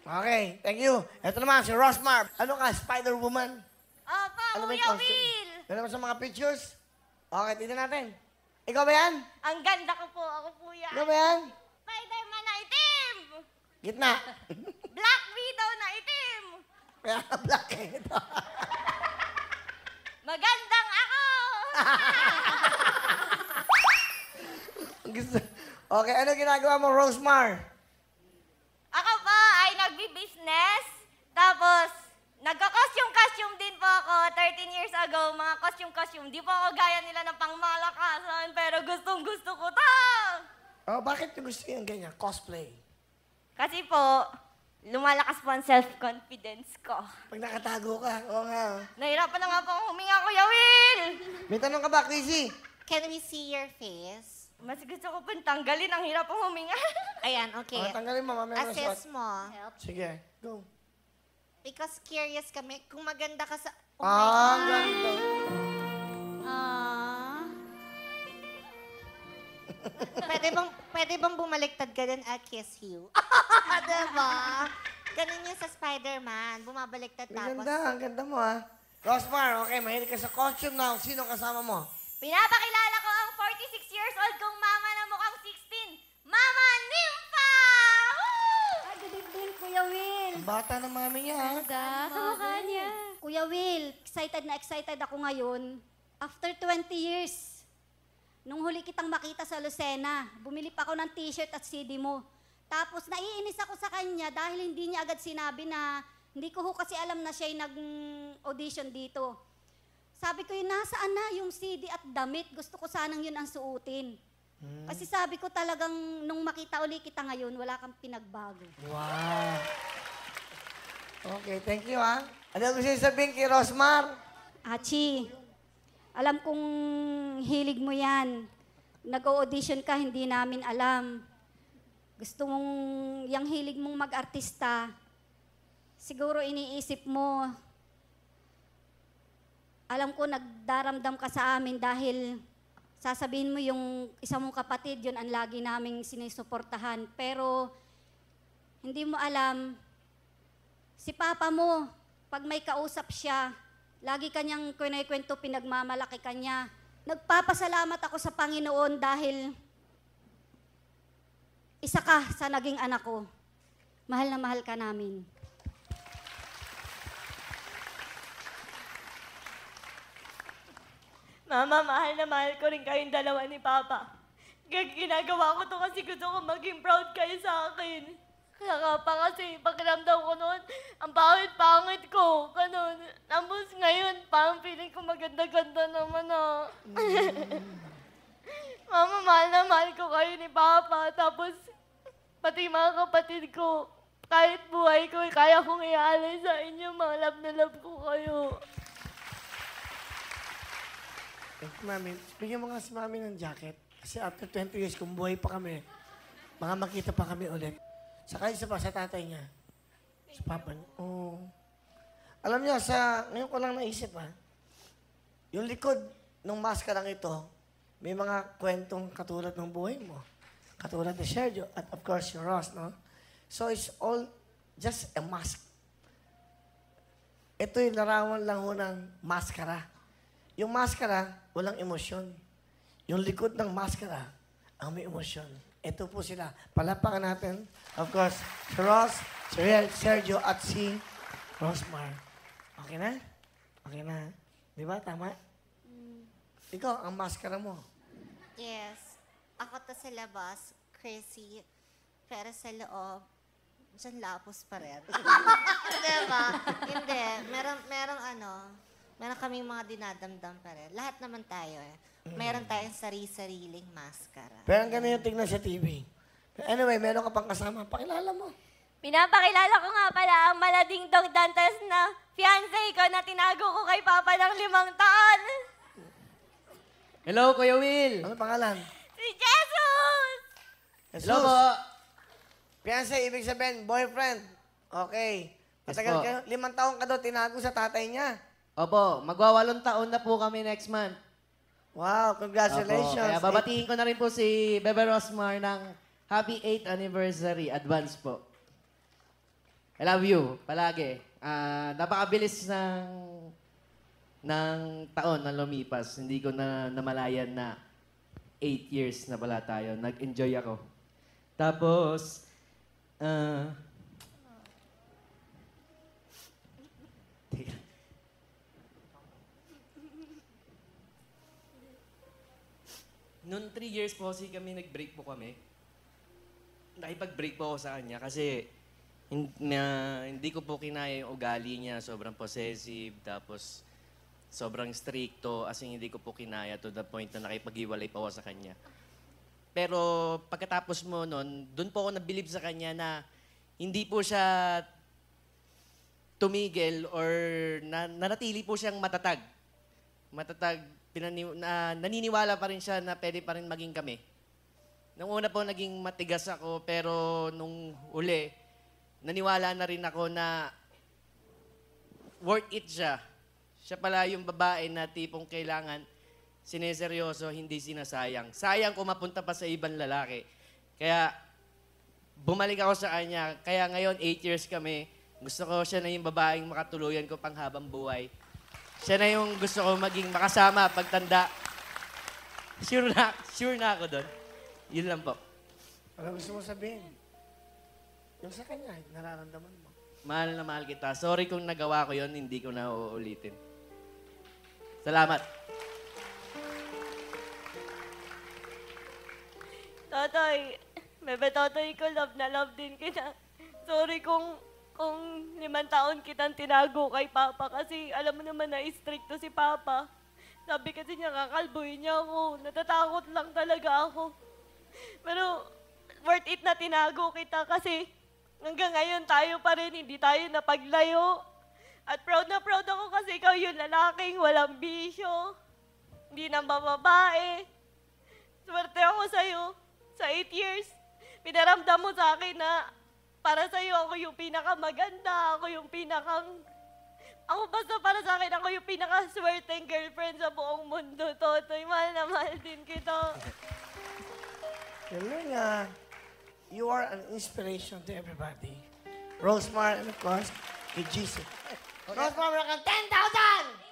Okay, thank you. Ito naman, si Rosmar. Ano ka, Spider-Woman? Opo, Ano ba yung Kuya costume? Will. Ganun ba sa mga pictures? Okay, tignan natin. Ikaw ba yan? Ang ganda ko po. Ako po yan. Ikaw ba yan? Spider-Man na itim. Gitna. Black Widow na itim. Kaya black eh. Ito. Magandang ako. Okay, ano ginagawa mo, Rosmar? Ako po ay nagbi-business. Tapos, nagka-costume din po ako 13 years ago. Mga costume. Di po ako gaya nila ng pangmalakasan. Pero gustong-gusto ko to. Oh, bakit gusto yung ganyan? Cosplay. Kasi po, lumalakas po ang self-confidence ko. Pag nakatago ka, oo nga. Nahirapan na nga po akong huminga, Kuya Will. May tanong ka ba, Chrissy? Can we see your face? Mas gusto ko pong tanggalin. Ang hirap akong huminga. Ayan, okay. Oh, tanggalin mo, mamaya mo Assess suot. mo. Sige, go. Because curious kami, kung maganda ka sa... Ah, ganda. Pwede bang bumaliktad ka din, I'll kiss you? Diba? Ganun yung sa Spider-Man. Bumabaliktad Ang tapos... ganda, ang ganda mo ah. Rosmar, okay, mahilig ka sa costume na. Sino kasama mo? Pinapakilala ko ang 46 years old kong mama na mukhang 16. Mama Nympha! Woo! Good evening, Kuya Will. Ang bata ng mami niya ha. Kamukha niya. Kuya Will, excited ako ngayon. After 20 years, nung huli kitang makita sa Lucena, bumili pa ako ng t-shirt at CD mo. Tapos naiinis ako sa kanya dahil hindi niya agad sinabi na hindi ko kasi alam na siya'y nag-audition dito. Sabi ko yun, nasaan na yung CD at damit? Gusto ko sanang yun ang suotin. Kasi sabi ko talagang nung makita uli kita ngayon, wala kang pinagbago. Wow. Okay, thank you ha. Ano gusto niyo sabihin kay Rosmar? Achi, alam kong hilig mo yan. Nag-audition ka, hindi namin alam. Gusto mong, yung hilig mong mag-artista, siguro iniisip mo, alam ko nagdaramdam ka sa amin dahil sasabihin mo yung isa mong kapatid, yun ang lagi naming sinisuportahan. Pero hindi mo alam, si Papa mo, pag may kausap siya, lagi kanyang kwento, pinagmamalaki kanya. Nagpapasalamat ako sa Panginoon dahil isa ka sa naging anak ko. Mahal na mahal ka namin. Mama, mahal na mahal ko rin kayong dalawa ni Papa. Ginagawa ko to kasi gusto ko maging proud kayo sa akin. Kaya nga pa kasi pakiramdam ko noon, ang pangit-pangit ko. Ganun. Tapos ngayon, parang feeling ko maganda-ganda naman ah. Mama, mahal na mahal ko kayo ni Papa. Tapos, pati mga kapatid ko, kahit buhay ko, kaya kong iaalay sa inyo. Mga love na love ko kayo. Thank you, Mami. Bigyan mo nga si Mami ng jacket. Kasi after 20 years, kung buhay pa kami, baka makita pa kami ulit. Saka isa pa sa tatay niya. Sa papa niya. Oh. Alam niyo, ngayon ko lang naisip ha, yung likod ng maskarang ito, may mga kwentong katulad ng buhay mo. Katulad ni Sergio at of course si Ross, no? So it's all just a mask. Ito yung larawan lang ho ng maskara. Yung maskara, walang emosyon. Yung likod ng maskara, ang may emosyon. Ito po sila. Palapakan natin. Of course, si Ross, si Sergio, at si Rosmar. Okay na? Okay na. Di ba? Tama? Ikaw, ang maskara mo. Yes. Ako to sa labas, crazy. Pero sa loob, dyan lapos pa rin. Diba? Hindi. Meron kaming mga dinadamdam pa rin. Lahat naman tayo eh. Meron tayong sari-sariling maskara. Pero ang ganun yung tignan sa TV. Anyway, meron ka pang kasama. Pakilala mo. Pinapakilala ko nga pala ang malading Dog Dantes na fiancé ko na tinago ko kay Papa ng 5 taon. Hello, Kuya Will. Ano pangalan? Si Jesus! Jesus. Hello po. Fiancé, ibig sabihin, boyfriend. Okay. Yes Matagal po. kayo. 5 taon ka daw tinago sa tatay niya. Opo, magwa-8 taon na po kami next month. Wow, congratulations. Opo, kaya babatiin ko na rin po si Bebe Rosmar ng Happy 8th Anniversary. Advance po. I love you, palagi. Napakabilis ng taon na lumipas. Hindi ko na namalayan na 8 years na pala tayo. Nag-enjoy ako. Tapos, teka. Noon 3 years po kasi nag-break po kami. Nakipag-break po ako sa kanya kasi hindi ko po kinaya yung ugali niya. Sobrang possessive, tapos sobrang stricto, as in hindi ko po kinaya to the point na nakipag-iwalay pa ako sa kanya. Pero pagkatapos mo nun, doon po ako nabilib sa kanya na hindi po siya tumigil or nanatili po siyang matatag. Matatag, naniniwala pa rin siya na pwede pa rin maging kami. Nung una po naging matigas ako, pero nung uli, naniwala na rin ako na worth it siya. Siya pala yung babae na tipong kailangan sineseryoso, hindi sinasayang. Sayang kung mapunta pa sa ibang lalaki. Kaya bumalik ako sa kanya. Kaya ngayon, 8 years kami. Gusto ko siya na yung babaeng makatuluyan ko pang habang buhay. Siya na yung gusto ko maging makasama pagtanda. Sure na ako doon. Yun lang po. Ano gusto mo sabihin? Yung sa kanya, nararamdaman mo. Mahal na mahal kita. Sorry kung nagawa ko yon, hindi ko na uulitin. Salamat. Totoy, bebe Totoy ko, love na love din kita. Sorry kung 5 taon kitang tinago kay Papa kasi alam mo naman na stricto si Papa. Sabi kasi niya, kakalbuhin niya ako. Natatakot lang talaga ako. Pero worth it na tinago kita kasi hanggang ngayon tayo pa rin, hindi tayo napaglayo. At proud na proud ako kasi ikaw yung lalaking walang bisyo, hindi na babae. Swerte ako sa'yo. Sa 8 years, pinaramdam mo sa akin na para sa'yo ako yung pinakamaganda, ako basta para sa akin, ako yung pinakaswerteng girlfriend sa buong mundo, Totoy. Mahal na mahal din kita. Galing you are an inspiration to everybody. Rosemar, and of course, kay Jesus. Rosemar, meron kang 10,000!